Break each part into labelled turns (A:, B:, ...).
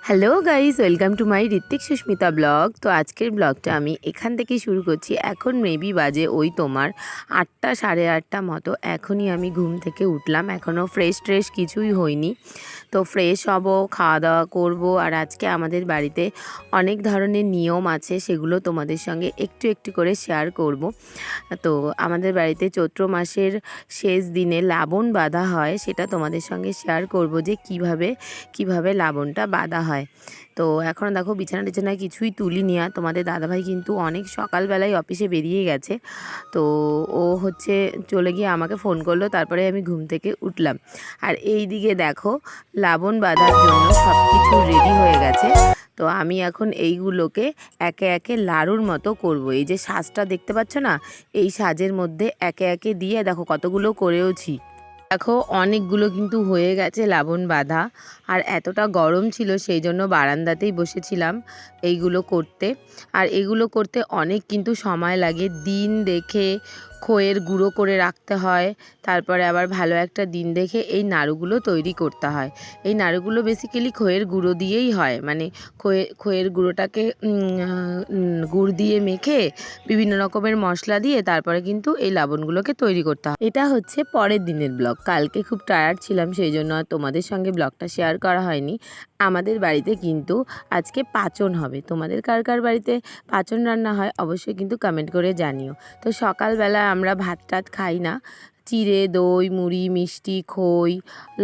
A: Hello guys, welcome to my Ritwik Susmita blog. তো আজকের ব্লগটা আমি এখান থেকে শুরু করছি। এখন মেবি বাজে ওই তোমার 8টা সাড়ে 8টা মতো। এখনই আমি ঘুম থেকে উঠলাম, এখনও ফ্রেশ ট্রেশ কিছুই হয়নি। তো ফ্রেশ হব, খাওয়া দাওয়া করব। আর আজকে আমাদের বাড়িতে অনেক ধরনের নিয়ম আছে, সেগুলো তোমাদের সঙ্গে একটু একটু করে শেয়ার করব। তো আমাদের বাড়িতে চৈত্র মাসের শেষ দিনে লাবণ বাঁধা হয়, সেটা তোমাদের সঙ্গে শেয়ার করব যে কিভাবে লাবণটা বাঁধা হয়। তো এখন দেখো বিছানা টিছানায় কিছুই তুলিনি। আর তোমাদের দাদাভাই কিন্তু অনেক সকালবেলায় অফিসে বেরিয়ে গেছে। তো ও হচ্ছে চলে গিয়ে আমাকে ফোন করলো, তারপরে আমি ঘুম থেকে উঠলাম। আর এই দিকে দেখো লাবণ বাঁধার জন্য সব কিছু রেডি হয়ে গেছে। তো আমি এখন এইগুলোকে একে একে লাড়ুর মতো করব। এই যে সাজটা দেখতে পাচ্ছ না, এই সাজের মধ্যে একে একে দিয়ে দেখো কতগুলো করেওছি। দেখো অনেকগুলো কিন্তু হয়ে গেছে লাবণ বাঁধা। আর এতটা গরম ছিল, সেই জন্য বারান্দাতেই বসেছিলাম এইগুলো করতে। আর এগুলো করতে অনেক কিন্তু সময় লাগে, দিন দেখে খইয়ের গুঁড়ো করে রাখতে হয়। তারপরে আবার ভালো একটা দিন দেখে এই নাড়ুগুলো তৈরি করতে হয়। এই নাড়ুগুলো বেসিক্যালি খইয়ের গুঁড়ো দিয়েই হয়, মানে খইয়ের গুঁড়োটাকে গুড় দিয়ে মেখে বিভিন্ন রকমের মশলা দিয়ে তারপরে কিন্তু এই লবণগুলোকে তৈরি করতে হয়। এটা হচ্ছে পরের দিনের ব্লগ। কালকে খুব টায়ার্ড ছিলাম, সেই জন্য আর তোমাদের সঙ্গে ব্লগটা শেয়ার করা হয়নি। আমাদের বাড়িতে কিন্তু আজকে পাঁচন হবে। তোমাদের কার কার বাড়িতে পাঁচন রান্না হয় অবশ্যই কিন্তু কমেন্ট করে জানিও। তো সকালবেলা আমরা ভাত টাত খাই না, চিড়ে দই মুড়ি মিষ্টি খই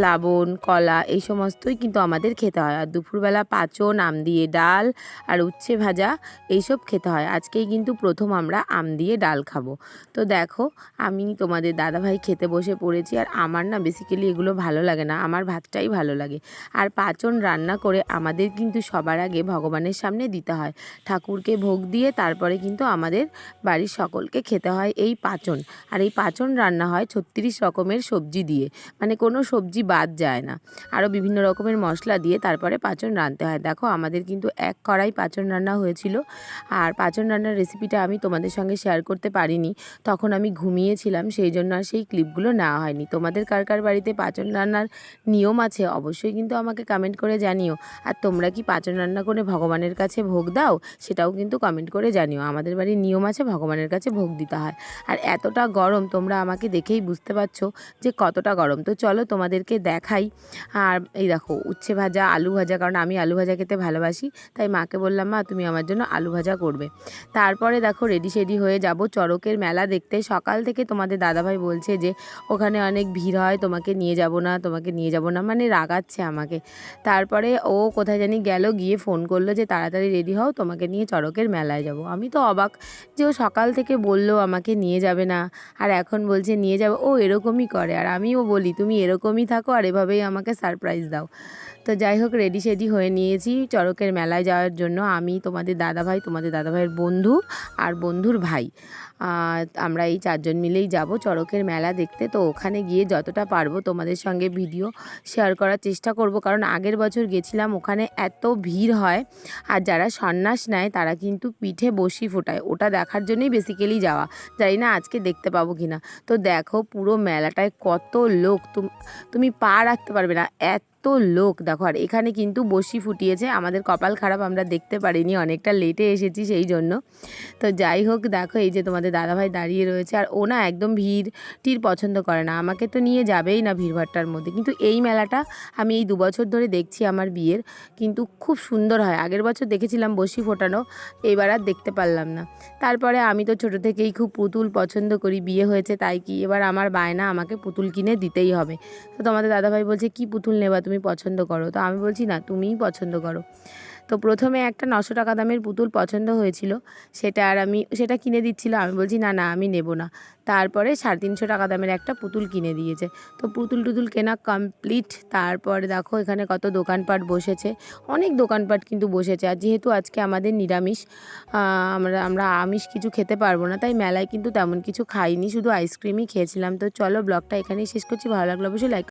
A: লাবণ কলা এই সমস্তই কিন্তু আমাদের খেতে হয়। আর দুপুরবেলা পাঁচন, আম দিয়ে ডাল আর উচ্ছে ভাজা এইসব খেতে হয়। আজকেই কিন্তু প্রথম আমরা আম দিয়ে ডাল খাবো। তো দেখো আমি তোমাদের দাদাভাই খেতে বসে পড়েছি। আর আমার না বেসিক্যালি এগুলো ভালো লাগে না, আমার ভাতটাই ভালো লাগে। আর পাঁচন রান্না করে আমাদের কিন্তু সবার আগে ভগবানের সামনে দিতে হয়, ঠাকুরকে ভোগ দিয়ে তারপরে কিন্তু আমাদের বাড়ির সকলকে খেতে হয় এই পাঁচন। আর এই পাঁচন রান্না হয় 36 রকমের সবজি দিয়ে, মানে কোনো সবজি বাদ যায় না। আরও বিভিন্ন রকমের মশলা দিয়ে তারপরে পাঁচন রাঁধতে হয়। দেখো আমাদের কিন্তু এক কড়াই পাঁচন রান্না হয়েছিল। আর পাঁচন রান্নার রেসিপিটা আমি তোমাদের সঙ্গে শেয়ার করতে পারিনি, তখন আমি ঘুমিয়েছিলাম, সেই জন্য আর সেই ক্লিপগুলো নেওয়া হয়নি। তোমাদের কার কার বাড়িতে পাঁচন রান্নার নিয়ম আছে অবশ্যই কিন্তু আমাকে কমেন্ট করে জানিও। আর তোমরা কি পাঁচন রান্না করে ভগবানের কাছে ভোগ দাও সেটাও কিন্তু কমেন্ট করে জানিও। আমাদের বাড়ির নিয়ম আছে, ভগবানের কাছে ভোগ দিতে হয়। আর এতটা গরম, তোমরা আমাকে দেখেই বুঝতে পারছো যে কতটা গরম। তো চলো তোমাদেরকে দেখাই। আর এই দেখো উচ্ছে ভাজা, আলু ভাজা, কারণ আমি আলু ভাজা খেতে ভালোবাসি, তাই মাকে বললাম মা তুমি আমার জন্য আলু ভাজা করবে। তারপরে দেখো রেডি সেডি হয়ে যাব চড়কের মেলা দেখতে। সকাল থেকে তোমাদের দাদাভাই বলছে যে ওখানে অনেক ভিড় হয়, তোমাকে নিয়ে যাব না, তোমাকে নিয়ে যাব না, মানে রাগাচ্ছে আমাকে। তারপরে ও কোথায় জানি গেল, গিয়ে ফোন করলো যে তাড়াতাড়ি রেডি হও, তোমাকে নিয়ে চড়কের মেলায় যাব। আমি তো অবাক যে ও সকাল থেকে বললো আমাকে নিয়ে যাবে না, আর এখন বলছে নিয়ে যাবে। ও এরকমই করে, আর আমিও বলি তুমি এরকমই থাকো আর এভাবেই আমাকে সারপ্রাইজ দাও। তো যাই হোক রেডি সেডি হয়ে নিয়েছি চড়কের মেলায় যাওয়ার জন্য। আমি, তোমাদের দাদাভাই, তোমাদের দাদাভাইয়ের বন্ধু আর বন্ধুর ভাই, আমরা এই চারজন মিলেই যাব চড়কের মেলা দেখতে। তো ওখানে গিয়ে যতটা পারবো তোমাদের সঙ্গে ভিডিও শেয়ার করার চেষ্টা করব, কারণ আগের বছর গেছিলাম, ওখানে এত ভিড় হয়। আর যারা সন্ন্যাস নেয় তারা কিন্তু পিঠে বসি ফোটায়, ওটা দেখার জন্যই বেসিক্যালি যাওয়া। জানি না আজকে দেখতে পাবো কি না। তো দেখো পুরো মেলাটায় কত লোক, তুমি পা রাখতে পারবে না, এত লোক দেখো। আর এখানে কিন্তু বসি ফুটিয়েছে, আমাদের কপাল খারাপ আমরা দেখতে পারিনি, অনেকটা লেটে এসেছি সেই জন্য। তো যাই হোক দেখো এই যে তোমাদের দাদাভাই দাঁড়িয়ে রয়েছে, আর ও না একদম ভিড় পছন্দ করে না, আমাকে তো নিয়ে যাবেই না ভিড়ভাট্টার মধ্যে। কিন্তু এই মেলাটা আমি এই 2 বছর ধরে দেখছি আমার বিয়ের, কিন্তু খুব সুন্দর হয়। আগের বছর দেখেছিলাম বসি ফোটানো, এবার আর দেখতে পারলাম না। তারপরে আমি তো ছোটো থেকেই খুব পুতুল পছন্দ করি, বিয়ে হয়েছে তাই কি, এবার আমার বায়না আমাকে পুতুল কিনে দিতেই হবে। তো তোমাদের দাদাভাই বলছে কি পুতুল নেবা তুমি পছন্দ করো, তো আমি বলছি না তুমিই পছন্দ করো। তো প্রথমে একটা 900 টাকা দামের পুতুল পছন্দ হয়েছিল, সেটা কিনে দিচ্ছিল, আমি বলছি না না আমি নেব না। তারপরে 350 টাকা দামের একটা পুতুল কিনে দিয়েছে। তো পুতুল টুতুল কেনা কমপ্লিট। তারপরে দেখো এখানে কত দোকানপাট বসেছে, অনেক দোকানপাট কিন্তু বসেছে। আর যেহেতু আজকে আমাদের নিরামিষ, আমরা আমিষ কিছু খেতে পারবো না, তাই মেলায় কিন্তু তেমন কিছু খাইনি, শুধু আইসক্রিমই খেয়েছিলাম। তো চলো ব্লগটা এখানেই শেষ করছি, ভালো লাগলো অবশ্যই লাইক